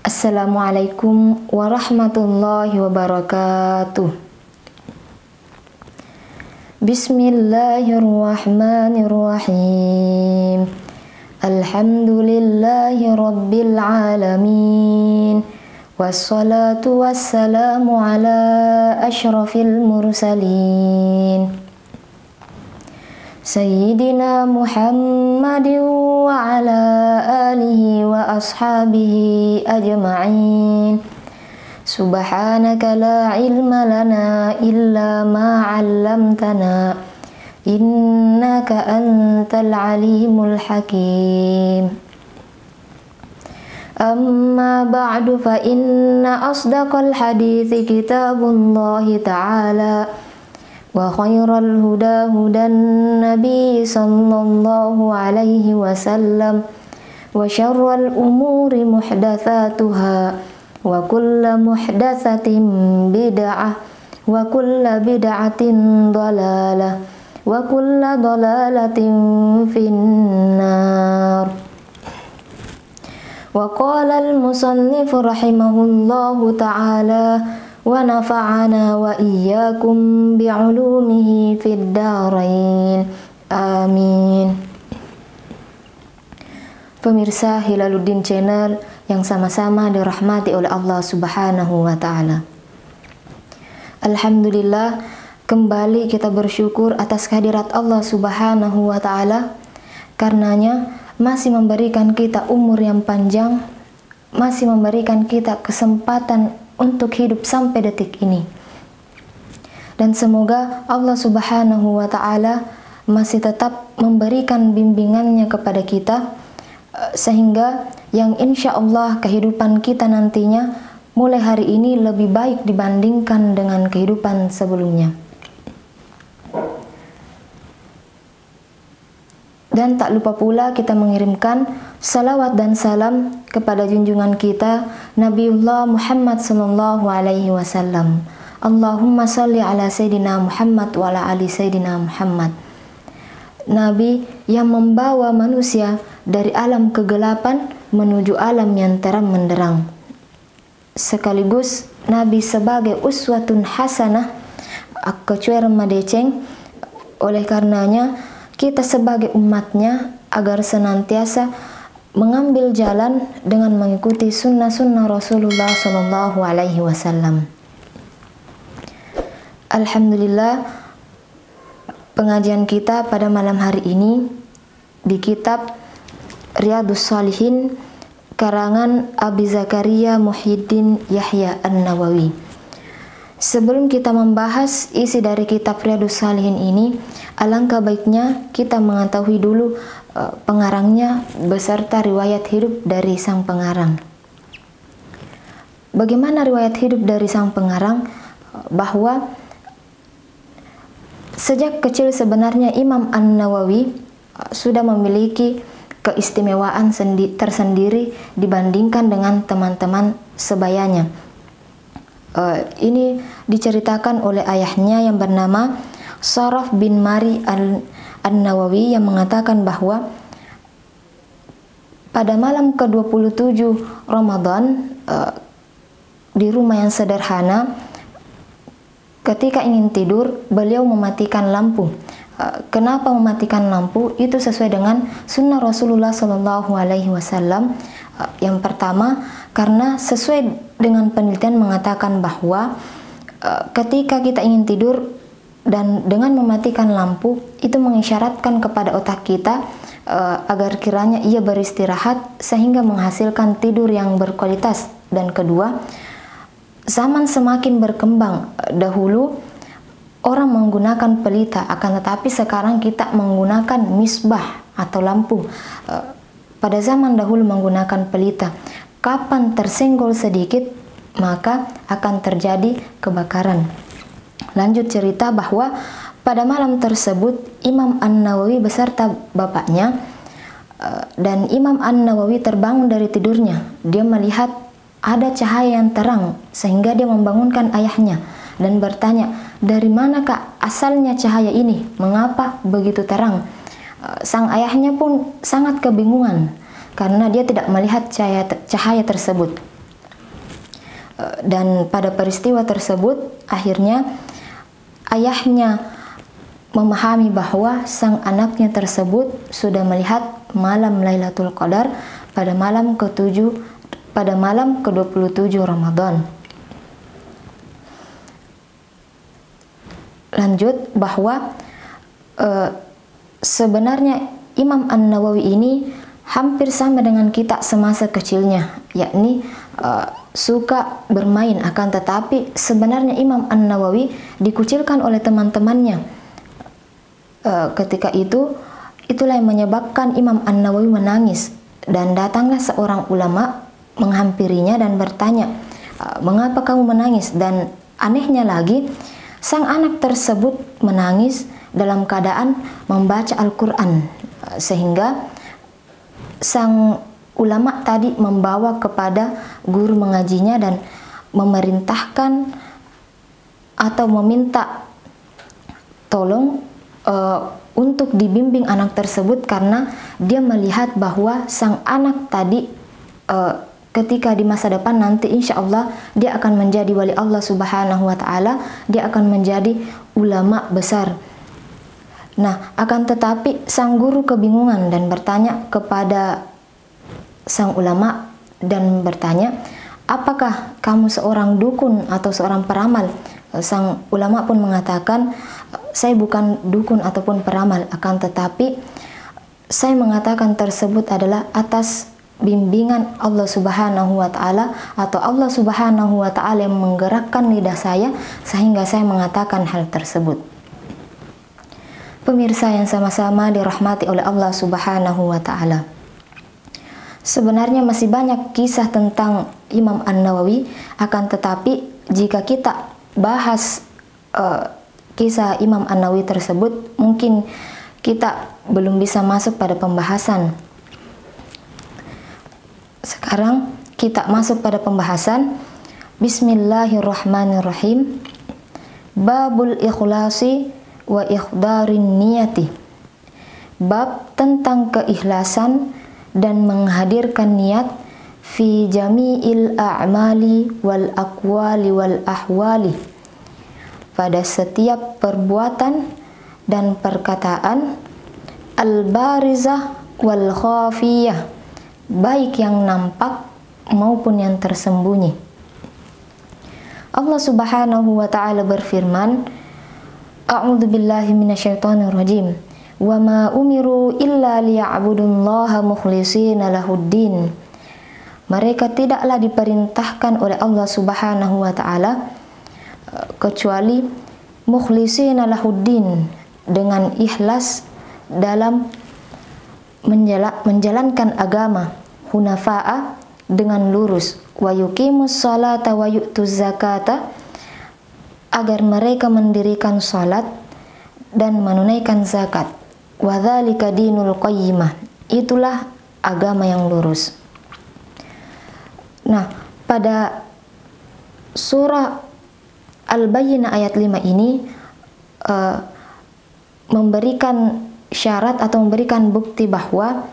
Assalamualaikum warahmatullahi wabarakatuh. Bismillahirrahmanirrahim. Alhamdulillahi rabbil alamin. Wassalatu wassalamu ala asyrafil mursalin Sayyidina Muhammadin wa ala alihi wa ashabihi ajma'in. Subhanaka la ilma lana illa ma 'allamtana innaka antal alimul hakim. Amma ba'du fa inna asdaqal hadithi kitabullahi ta'ala wa khairal huda hudan nabi sallallahu alaihi wasallam wa syarral umuri muhdatsatuha wa kullu muhdatsatin bid'ah wa kullu bid'atin dhalalah wa kullu dhalalatin finnar. Wa qala al-musannif rahimahullahu ta'ala wa nafa'ana wa iyyakum bi'ulumihi fid dharain. Amin. Pemirsa Hilaluddin Channel yang sama-sama dirahmati oleh Allah Subhanahu wa taala. Alhamdulillah, kembali kita bersyukur atas kehadirat Allah Subhanahu wa taala, karenanya masih memberikan kita umur yang panjang, masih memberikan kita kesempatan untuk hidup sampai detik ini. Dan semoga Allah Subhanahu wa ta'ala masih tetap memberikan bimbingannya kepada kita, sehingga yang insya Allah kehidupan kita nantinya mulai hari ini lebih baik dibandingkan dengan kehidupan sebelumnya. Dan tak lupa pula kita mengirimkan salawat dan salam kepada junjungan kita Nabiullah Muhammad sallallahu alaihi wasallam. Allahumma salli ala Sayyidina Muhammad wa ala ali Sayyidina Muhammad. Nabi yang membawa manusia dari alam kegelapan menuju alam yang terang menderang. Sekaligus Nabi sebagai uswatun hasanah, kecuer madeceng. Oleh karenanya kita sebagai umatnya agar senantiasa mengambil jalan dengan mengikuti sunnah-sunnah Rasulullah Sallallahu Alaihi Wasallam. Alhamdulillah, pengajian kita pada malam hari ini di kitab Riyadhus Shalihin karangan Abi Zakaria Muhyiddin Yahya An-Nawawi. Sebelum kita membahas isi dari kitab Riyadhus Shalihin ini, alangkah baiknya kita mengetahui dulu pengarangnya beserta riwayat hidup dari sang pengarang. Bagaimana riwayat hidup dari sang pengarang? Bahwa sejak kecil sebenarnya Imam An-Nawawi sudah memiliki keistimewaan tersendiri dibandingkan dengan teman-teman sebayanya. Ini diceritakan oleh ayahnya yang bernama Sharaf bin Mari An-Nawawi yang mengatakan bahwa pada malam ke-27 Ramadan di rumah yang sederhana, ketika ingin tidur beliau mematikan lampu. Kenapa mematikan lampu? Itu sesuai dengan sunnah Rasulullah Sallallahu Alaihi Wasallam. Yang pertama, karena sesuai dengan penelitian mengatakan bahwa ketika kita ingin tidur dan dengan mematikan lampu itu mengisyaratkan kepada otak kita agar kiranya ia beristirahat sehingga menghasilkan tidur yang berkualitas. Dan kedua, zaman semakin berkembang. Dahulu orang menggunakan pelita, akan tetapi sekarang kita menggunakan misbah atau lampu. Pada zaman dahulu menggunakan pelita. Kapan tersenggol sedikit, maka akan terjadi kebakaran. Lanjut cerita bahwa pada malam tersebut Imam An-Nawawi beserta bapaknya dan Imam An-Nawawi terbangun dari tidurnya. Dia melihat ada cahaya yang terang sehingga dia membangunkan ayahnya dan bertanya, "Dari mana Kak asalnya cahaya ini? Mengapa begitu terang?" Sang ayahnya pun sangat kebingungan karena dia tidak melihat cahaya tersebut. Dan pada peristiwa tersebut akhirnya ayahnya memahami bahwa sang anaknya tersebut sudah melihat malam Lailatul Qadar pada malam ke-27 Ramadan. Lanjut bahwa sebenarnya Imam An-Nawawi ini hampir sama dengan kita semasa kecilnya, yakni suka bermain, akan tetapi sebenarnya Imam An-Nawawi dikucilkan oleh teman-temannya. Ketika itulah yang menyebabkan Imam An-Nawawi menangis, dan datanglah seorang ulama menghampirinya dan bertanya, "Mengapa kamu menangis?" Dan anehnya lagi, sang anak tersebut menangis dalam keadaan membaca Al-Quran, sehingga sang ulama tadi membawa kepada guru mengajinya dan memerintahkan atau meminta tolong untuk dibimbing anak tersebut, karena dia melihat bahwa sang anak tadi ketika di masa depan nanti insya Allah dia akan menjadi wali Allah Subhanahu wa Ta'ala, dia akan menjadi ulama besar. Nah, akan tetapi sang guru kebingungan dan bertanya kepada sang ulama dan bertanya, "Apakah kamu seorang dukun atau seorang peramal?" Sang ulama pun mengatakan, "Saya bukan dukun ataupun peramal, akan tetapi saya mengatakan tersebut adalah atas bimbingan Allah Subhanahu wa Ta'ala, atau Allah Subhanahu wa Ta'ala yang menggerakkan lidah saya sehingga saya mengatakan hal tersebut." Pemirsa yang sama-sama dirahmati oleh Allah Subhanahu wa Ta'ala, sebenarnya masih banyak kisah tentang Imam An-Nawawi, akan tetapi jika kita bahas kisah Imam An-Nawawi tersebut, mungkin kita belum bisa masuk pada pembahasan. Sekarang kita masuk pada pembahasan. Bismillahirrahmanirrahim. Babul ikhlasi wa ikhdarin niyati. Bab tentang keikhlasan dan menghadirkan niat fi jami'il a'mali wal aqwali wal ahwali, pada setiap perbuatan dan perkataan, al-barizah wal khafiyah, baik yang nampak maupun yang tersembunyi. Allah Subhanahu wa Ta'ala berfirman, "A'udzu billahi minasyaitonir rajim. Wa ma umiru illa liya'budullaha mukhlishina lahuddin." Mereka tidaklah diperintahkan oleh Allah Subhanahu wa Ta'ala kecuali mukhlishina lahuddin, dengan ikhlas dalam menjalankan agama, hunafa'a, dengan lurus, wa yuqimus salata wa yu'tuz zakata, agar mereka mendirikan salat dan menunaikan zakat, wa dzalika dinul qayyimah, itulah agama yang lurus. Nah, pada surah Al-Bayyinah ayat 5 ini memberikan syarat atau memberikan bukti bahwa,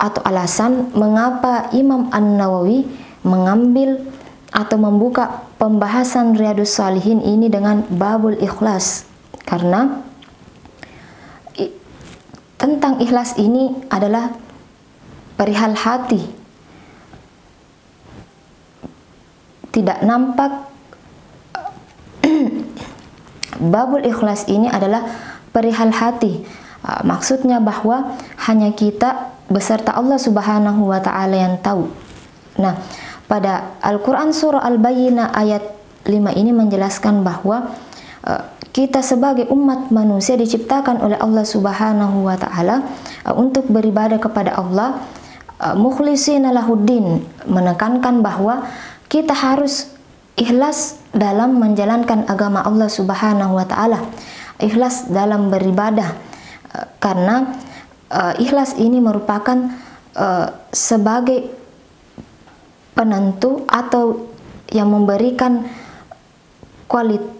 atau alasan mengapa Imam An-Nawawi mengambil atau membuka pembahasan Riyadhus Shalihin ini dengan babul ikhlas, karena tentang ikhlas ini adalah perihal hati, tidak nampak. Babul ikhlas ini adalah perihal hati. Maksudnya bahwa hanya kita beserta Allah Subhanahu wa Ta'ala yang tahu. Nah, pada Al-Quran surah Al-Bayyinah ayat 5 ini menjelaskan bahwa kita sebagai umat manusia diciptakan oleh Allah Subhanahu wa Ta'ala untuk beribadah kepada Allah, mukhlishina lahuddin, menekankan bahwa kita harus ikhlas dalam menjalankan agama Allah Subhanahu wa Ta'ala, ikhlas dalam beribadah, karena ikhlas ini merupakan sebagai penentu atau yang memberikan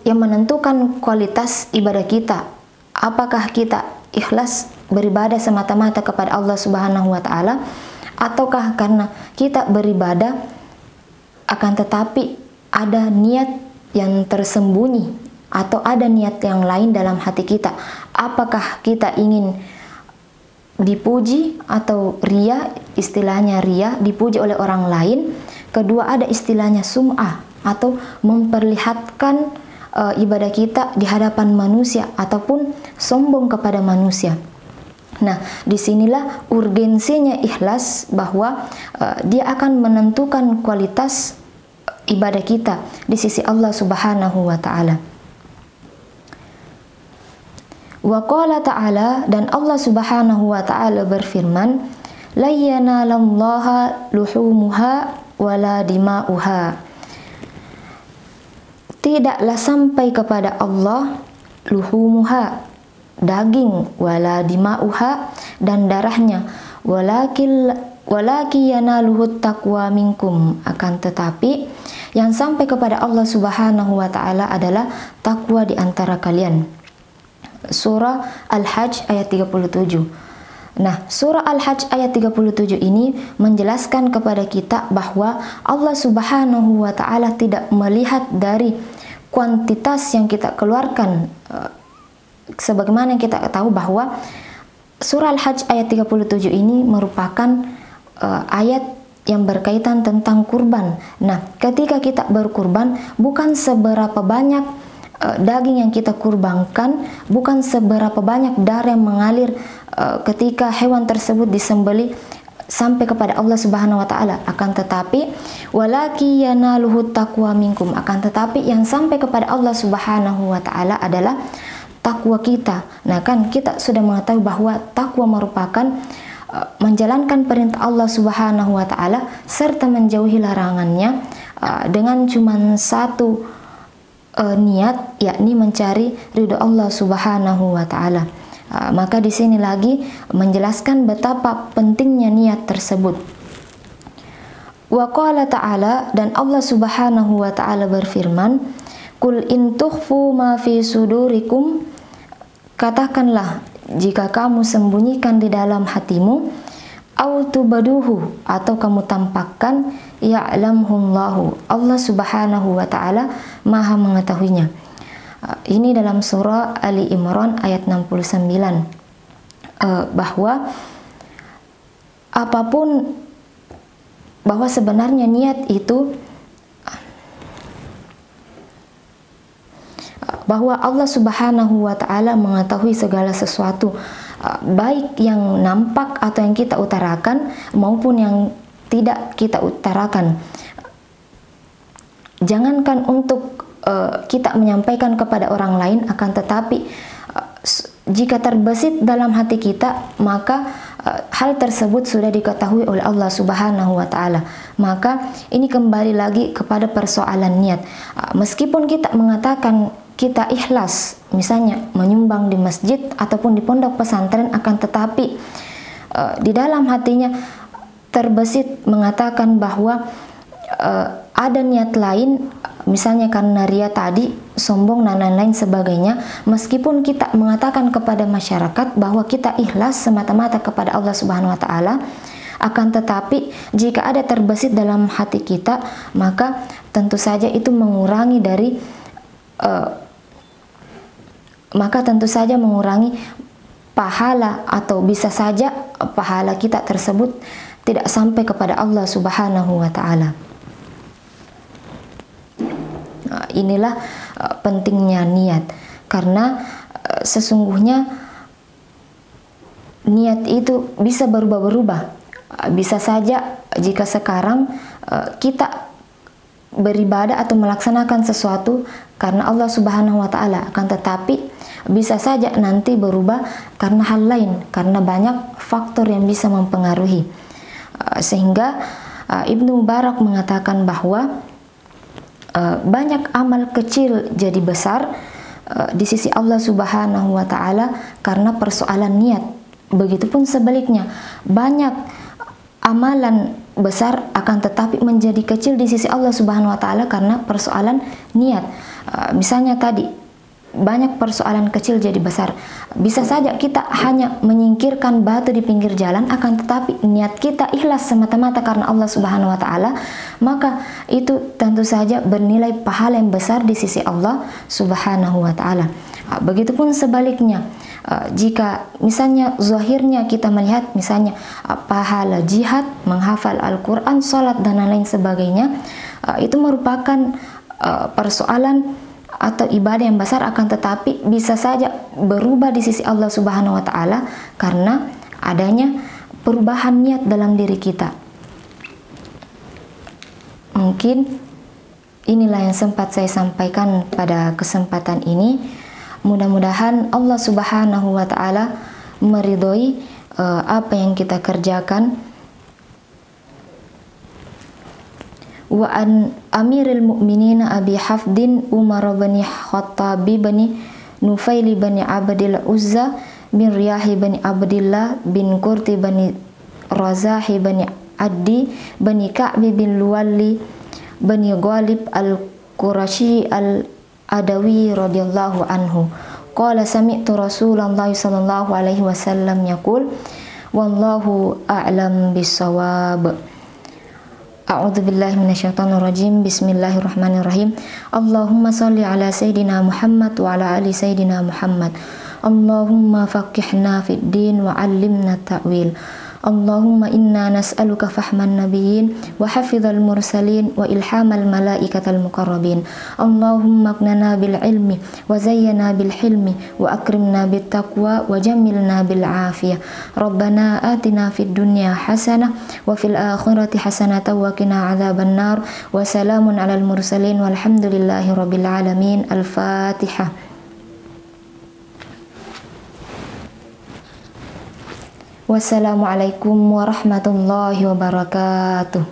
yang menentukan kualitas ibadah kita. Apakah kita ikhlas beribadah semata-mata kepada Allah Subhanahu wa Ta'ala, ataukah karena kita beribadah akan tetapi ada niat yang tersembunyi atau ada niat yang lain dalam hati kita. Apakah kita ingin dipuji atau ria, istilahnya ria, dipuji oleh orang lain. Kedua, ada istilahnya sum'ah atau memperlihatkan ibadah kita di hadapan manusia ataupun sombong kepada manusia. Nah, disinilah urgensinya ikhlas, bahwa dia akan menentukan kualitas ibadah kita di sisi Allah Subhanahu wa Ta'ala. Wa qala ta'ala, dan Allah Subhanahu wa Ta'ala berfirman, la yanalallaha luhumuha wala dima'uha. Tidaklah sampai kepada Allah luhumuha, daging, wala dima'uha, dan darahnya, walaki yanaluhut taqwa minkum, akan tetapi yang sampai kepada Allah Subhanahu wa Ta'ala adalah takwa di antara kalian. Surah Al-Hajj ayat 37. Nah, surah Al-Hajj ayat 37 ini menjelaskan kepada kita bahwa Allah Subhanahu wa Ta'ala tidak melihat dari kuantitas yang kita keluarkan. Sebagaimana kita tahu bahwa surah Al-Hajj ayat 37 ini merupakan ayat yang berkaitan tentang kurban. Nah, ketika kita berkurban, bukan seberapa banyak daging yang kita kurbankan, bukan seberapa banyak darah yang mengalir ketika hewan tersebut disembelih sampai kepada Allah Subhanahu wa Ta'ala, akan tetapi walaki yanaluhut taqwa minkum, akan tetapi yang sampai kepada Allah Subhanahu wa Ta'ala adalah takwa kita. Nah, kan kita sudah mengetahui bahwa takwa merupakan menjalankan perintah Allah Subhanahu wa Ta'ala serta menjauhi larangannya dengan cuma satu niat, yakni mencari ridho Allah Subhanahu wa Ta'ala. Maka di sini lagi menjelaskan betapa pentingnya niat tersebut. Wa qala ta'ala, dan Allah Subhanahu wa Ta'ala berfirman, Qul in tukhfu ma fi sudurikum, katakanlah jika kamu sembunyikan di dalam hatimu, au tubaduhu, atau kamu tampakkan, ya'lamhullahu, Allah Subhanahu wa Ta'ala Maha mengetahuinya. Ini dalam surah Ali Imran ayat 69, bahwa sebenarnya niat itu, bahwa Allah Subhanahu wa Ta'ala mengetahui segala sesuatu, baik yang nampak atau yang kita utarakan maupun yang tidak kita utarakan. Jangankan untuk kita menyampaikan kepada orang lain, akan tetapi jika terbesit dalam hati kita, maka hal tersebut sudah diketahui oleh Allah Subhanahu wa Ta'ala. Maka ini kembali lagi kepada persoalan niat. Meskipun kita mengatakan kita ikhlas, misalnya menyumbang di masjid ataupun di pondok pesantren, akan tetapi di dalam hatinya terbesit mengatakan bahwa ada niat lain, misalnya karena ria tadi, sombong dan lain-lain sebagainya. Meskipun kita mengatakan kepada masyarakat bahwa kita ikhlas semata-mata kepada Allah Subhanahu wa Ta'ala, akan tetapi jika ada terbesit dalam hati kita, maka tentu saja itu mengurangi dari pahala, atau bisa saja pahala kita tersebut tidak sampai kepada Allah Subhanahu wa Ta'ala. Nah, inilah pentingnya niat, karena sesungguhnya niat itu bisa berubah-berubah. Bisa saja jika sekarang kita beribadah atau melaksanakan sesuatu karena Allah Subhanahu wa Ta'ala, akan tetapi bisa saja nanti berubah karena hal lain, karena banyak faktor yang bisa mempengaruhi. Sehingga Ibnu Mubarak mengatakan bahwa banyak amal kecil jadi besar di sisi Allah Subhanahu wa Ta'ala karena persoalan niat. Begitupun sebaliknya, banyak amalan besar akan tetapi menjadi kecil di sisi Allah Subhanahu wa Ta'ala karena persoalan niat. Misalnya tadi banyak persoalan kecil jadi besar. Bisa saja kita hanya menyingkirkan batu di pinggir jalan, akan tetapi niat kita ikhlas semata-mata karena Allah Subhanahu wa taala, maka itu tentu saja bernilai pahala yang besar di sisi Allah Subhanahu wa taala. Begitupun sebaliknya, jika misalnya zahirnya kita melihat misalnya pahala jihad, menghafal Al-Quran, salat dan lain sebagainya, itu merupakan persoalan atau ibadah yang besar, akan tetapi bisa saja berubah di sisi Allah Subhanahu wa taala karena adanya perubahan niat dalam diri kita. Mungkin inilah yang sempat saya sampaikan pada kesempatan ini. Mudah-mudahan Allah Subhanahu wa taala meridhoi apa yang kita kerjakan. Wa an Amiril Mukminin Abi Hafdin Umar bin Khattab bin Nufail bin Abdil Uzza bin Riyahi bin Abdillah bin Qurti bin Razahi bin Addi bin Ka'bi bin Luwali bin Ghalib al-Qurashi al-Adawi radhiyallahu anhu. Qala sami'tu Rasulullah sallallahu alaihi wasallam yaqul wallahu a'lam bis-shawab. A'udzu billahi minasyaitonir rajim. Bismillahirrahmanirrahim. Allahumma shalli ala sayidina Muhammad wa ala ali sayidina Muhammad. Allahumma faqihna fid din wa 'allimna ta'wil. Allahumma inna nas'aluka fahman nabiyyin wa hafizal mursalin wa ilhamal malaikatal muqarrabin. Allahumma aknana bil ilmi wa zayyana bil hilmi wa akrimna bit taqwa wa jammilna bil afiyah. Rabbana atina fid dunya hasanah wa fil akhirati hasanah wa qina adzaban nar. Wa salamun alal mursalin walhamdulillahi rabbil alamin. Al-Fatihah. Wassalamualaikum warahmatullahi wabarakatuh.